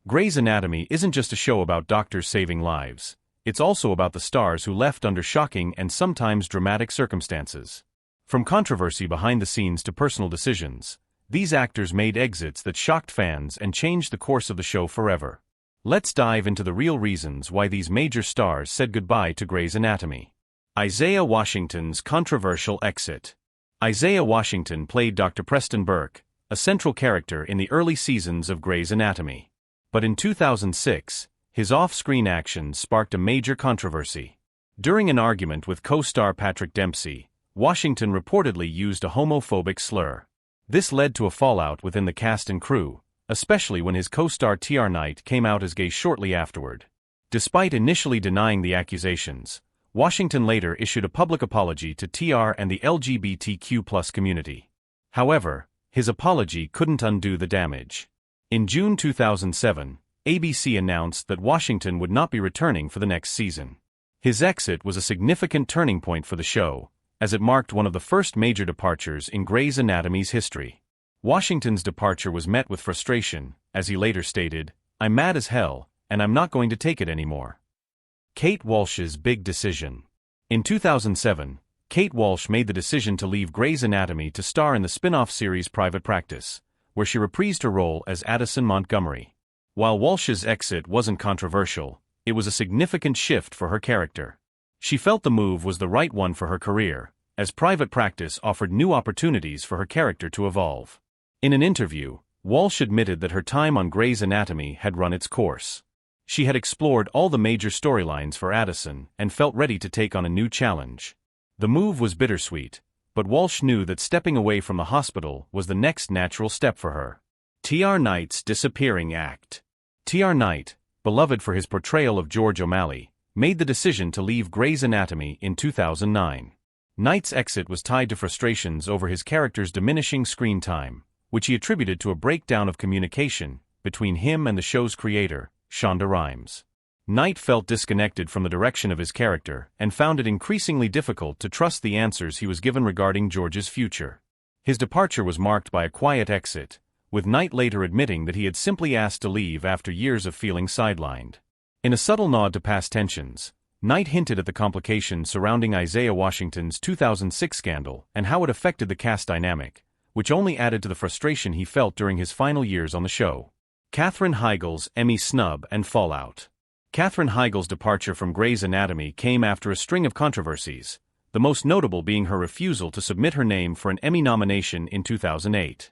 Grey's Anatomy isn't just a show about doctors saving lives. It's also about the stars who left under shocking and sometimes dramatic circumstances. From controversy behind the scenes to personal decisions, these actors made exits that shocked fans and changed the course of the show forever. Let's dive into the real reasons why these major stars said goodbye to Grey's Anatomy. Isaiah Washington's controversial exit. Isaiah Washington played Dr. Preston Burke, a central character in the early seasons of Grey's Anatomy. But in 2006, his off-screen actions sparked a major controversy. During an argument with co-star Patrick Dempsey, Washington reportedly used a homophobic slur. This led to a fallout within the cast and crew, especially when his co-star TR Knight came out as gay shortly afterward. Despite initially denying the accusations, Washington later issued a public apology to TR and the LGBTQ+ community. However, his apology couldn't undo the damage. In June 2007, ABC announced that Washington would not be returning for the next season. His exit was a significant turning point for the show, as it marked one of the first major departures in Grey's Anatomy's history. Washington's departure was met with frustration, as he later stated, "I'm mad as hell, and I'm not going to take it anymore." Kate Walsh's big decision. In 2007, Kate Walsh made the decision to leave Grey's Anatomy to star in the spin-off series Private Practice, where she reprised her role as Addison Montgomery. While Walsh's exit wasn't controversial, it was a significant shift for her character. She felt the move was the right one for her career, as Private Practice offered new opportunities for her character to evolve. In an interview, Walsh admitted that her time on Grey's Anatomy had run its course. She had explored all the major storylines for Addison and felt ready to take on a new challenge. The move was bittersweet, but Walsh knew that stepping away from the hospital was the next natural step for her. TR Knight's disappearing act. TR Knight, beloved for his portrayal of George O'Malley, made the decision to leave Grey's Anatomy in 2009. Knight's exit was tied to frustrations over his character's diminishing screen time, which he attributed to a breakdown of communication between him and the show's creator, Shonda Rhimes. Knight felt disconnected from the direction of his character and found it increasingly difficult to trust the answers he was given regarding George's future. His departure was marked by a quiet exit, with Knight later admitting that he had simply asked to leave after years of feeling sidelined. In a subtle nod to past tensions, Knight hinted at the complications surrounding Isaiah Washington's 2006 scandal and how it affected the cast dynamic, which only added to the frustration he felt during his final years on the show. Katherine Heigl's Emmy snub and fallout. Katherine Heigl's departure from Grey's Anatomy came after a string of controversies, the most notable being her refusal to submit her name for an Emmy nomination in 2008.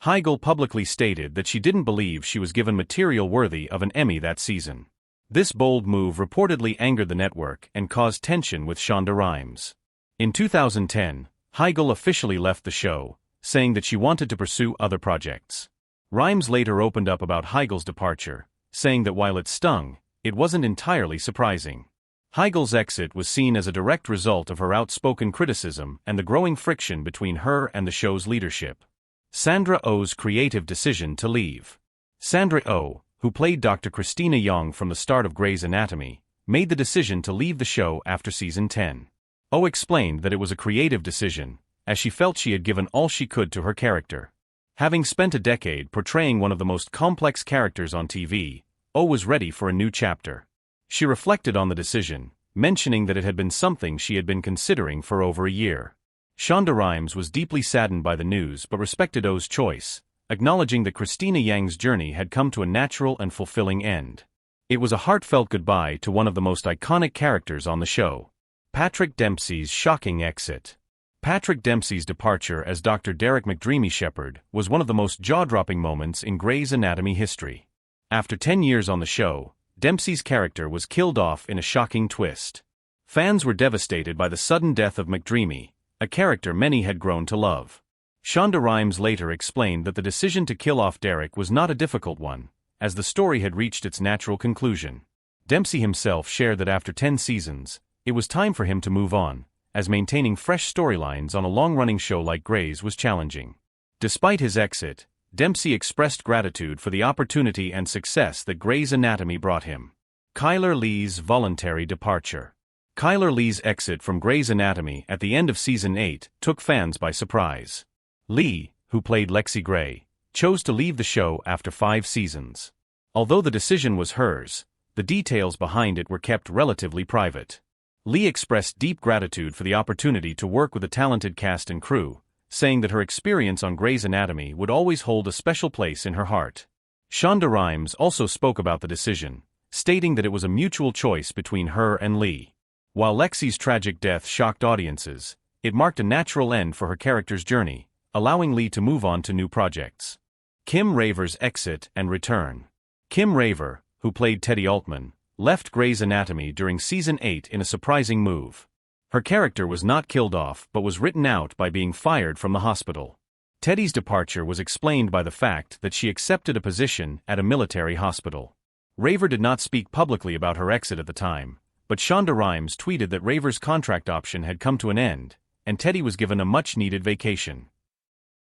Heigl publicly stated that she didn't believe she was given material worthy of an Emmy that season. This bold move reportedly angered the network and caused tension with Shonda Rhimes. In 2010, Heigl officially left the show, saying that she wanted to pursue other projects. Rhimes later opened up about Heigl's departure, saying that while it stung, it wasn't entirely surprising. Heigl's exit was seen as a direct result of her outspoken criticism and the growing friction between her and the show's leadership. Sandra Oh's creative decision to leave. Sandra Oh, who played Dr. Christina Young from the start of Grey's Anatomy, made the decision to leave the show after season 10. Oh explained that it was a creative decision, as she felt she had given all she could to her character. Having spent a decade portraying one of the most complex characters on TV, Oh was ready for a new chapter. She reflected on the decision, mentioning that it had been something she had been considering for over a year. Shonda Rhimes was deeply saddened by the news but respected Oh's choice, acknowledging that Christina Yang's journey had come to a natural and fulfilling end. It was a heartfelt goodbye to one of the most iconic characters on the show. Patrick Dempsey's shocking exit. Patrick Dempsey's departure as Dr. Derek McDreamy Shepherd was one of the most jaw-dropping moments in Grey's Anatomy history. After 10 years on the show, Dempsey's character was killed off in a shocking twist. Fans were devastated by the sudden death of McDreamy, a character many had grown to love. Shonda Rhimes later explained that the decision to kill off Derek was not a difficult one, as the story had reached its natural conclusion. Dempsey himself shared that after 10 seasons, it was time for him to move on, as maintaining fresh storylines on a long-running show like Grey's was challenging. Despite his exit, Dempsey expressed gratitude for the opportunity and success that Grey's Anatomy brought him. Chyler Leigh's voluntary departure. Chyler Leigh's exit from Grey's Anatomy at the end of season 8 took fans by surprise. Leigh, who played Lexi Gray, chose to leave the show after 5 seasons. Although the decision was hers, the details behind it were kept relatively private. Leigh expressed deep gratitude for the opportunity to work with a talented cast and crew, saying that her experience on Grey's Anatomy would always hold a special place in her heart. Shonda Rhimes also spoke about the decision, stating that it was a mutual choice between her and Leigh. While Lexi's tragic death shocked audiences, it marked a natural end for her character's journey, allowing Leigh to move on to new projects. Kim Raver's exit and return. Kim Raver, who played Teddy Altman, left Grey's Anatomy during Season 8 in a surprising move. Her character was not killed off but was written out by being fired from the hospital. Teddy's departure was explained by the fact that she accepted a position at a military hospital. Raver did not speak publicly about her exit at the time, but Shonda Rhimes tweeted that Raver's contract option had come to an end, and Teddy was given a much-needed vacation.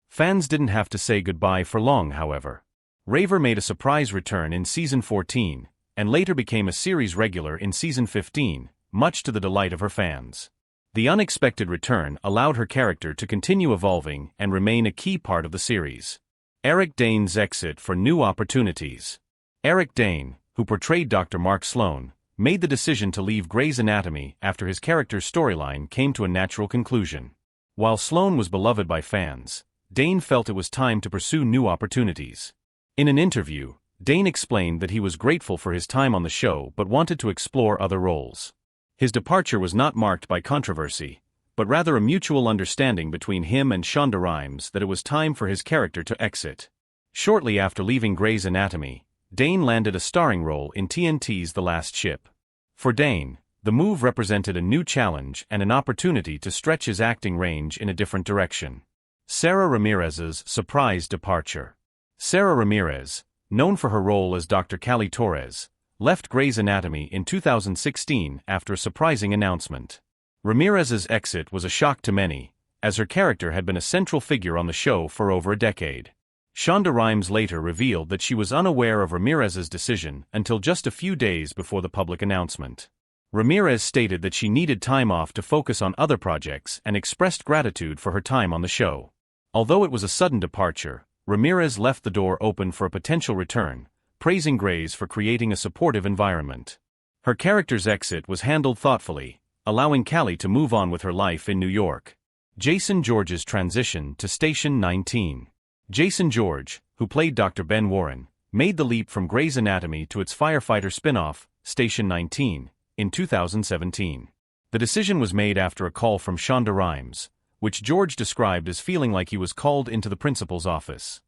Fans didn't have to say goodbye for long, however. Raver made a surprise return in Season 14, and later became a series regular in Season 15, much to the delight of her fans. The unexpected return allowed her character to continue evolving and remain a key part of the series. Eric Dane's exit for new opportunities. Eric Dane, who portrayed Dr. Mark Sloan, made the decision to leave Grey's Anatomy after his character's storyline came to a natural conclusion. While Sloan was beloved by fans, Dane felt it was time to pursue new opportunities. In an interview, Dane explained that he was grateful for his time on the show but wanted to explore other roles. His departure was not marked by controversy, but rather a mutual understanding between him and Shonda Rhimes that it was time for his character to exit. Shortly after leaving Grey's Anatomy, Dane landed a starring role in TNT's The Last Ship. For Dane, the move represented a new challenge and an opportunity to stretch his acting range in a different direction. Sara Ramirez's surprise departure. Sara Ramirez, known for her role as Dr. Callie Torres, left Grey's Anatomy in 2016 after a surprising announcement. Ramirez's exit was a shock to many, as her character had been a central figure on the show for over a decade. Shonda Rhimes later revealed that she was unaware of Ramirez's decision until just a few days before the public announcement. Ramirez stated that she needed time off to focus on other projects and expressed gratitude for her time on the show. Although it was a sudden departure, Ramirez left the door open for a potential return, praising Grey's for creating a supportive environment. Her character's exit was handled thoughtfully, allowing Callie to move on with her life in New York. Jason George's transition to Station 19. Jason George, who played Dr. Ben Warren, made the leap from Grey's Anatomy to its firefighter spin-off, Station 19, in 2017. The decision was made after a call from Shonda Rhimes, which George described as feeling like he was called into the principal's office.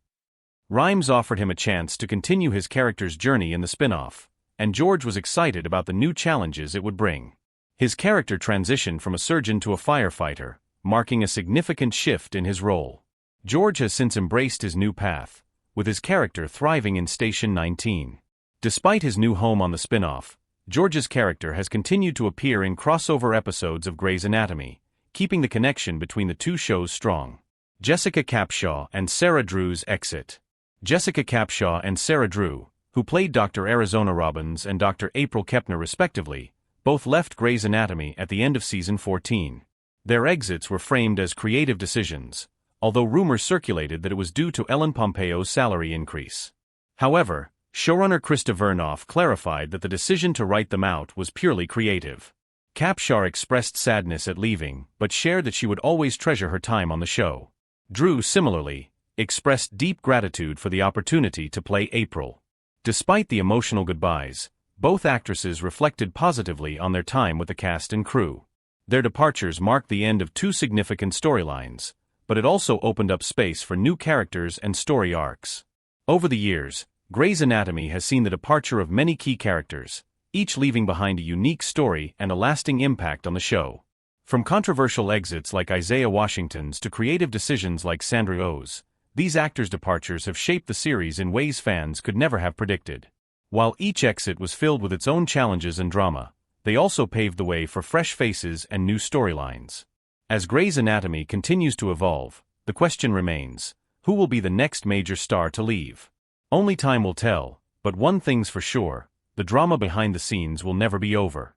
Rhimes offered him a chance to continue his character's journey in the spin-off, and George was excited about the new challenges it would bring. His character transitioned from a surgeon to a firefighter, marking a significant shift in his role. George has since embraced his new path, with his character thriving in Station 19. Despite his new home on the spin-off, George's character has continued to appear in crossover episodes of Grey's Anatomy, keeping the connection between the two shows strong. Jessica Capshaw and Sara Drew's exit. Jessica Capshaw and Sara Drew, who played Dr. Arizona Robbins and Dr. April Kepner respectively, both left Grey's Anatomy at the end of Season 14. Their exits were framed as creative decisions, although rumors circulated that it was due to Ellen Pompeo's salary increase. However, showrunner Krista Vernoff clarified that the decision to write them out was purely creative. Capshaw expressed sadness at leaving, but shared that she would always treasure her time on the show. Drew, similarly, expressed deep gratitude for the opportunity to play April. Despite the emotional goodbyes, both actresses reflected positively on their time with the cast and crew. Their departures marked the end of two significant storylines, but it also opened up space for new characters and story arcs. Over the years, Grey's Anatomy has seen the departure of many key characters, each leaving behind a unique story and a lasting impact on the show. From controversial exits like Isaiah Washington's to creative decisions like Sandra Oh's, these actors' departures have shaped the series in ways fans could never have predicted. While each exit was filled with its own challenges and drama, they also paved the way for fresh faces and new storylines. As Grey's Anatomy continues to evolve, the question remains, who will be the next major star to leave? Only time will tell, but one thing's for sure, the drama behind the scenes will never be over.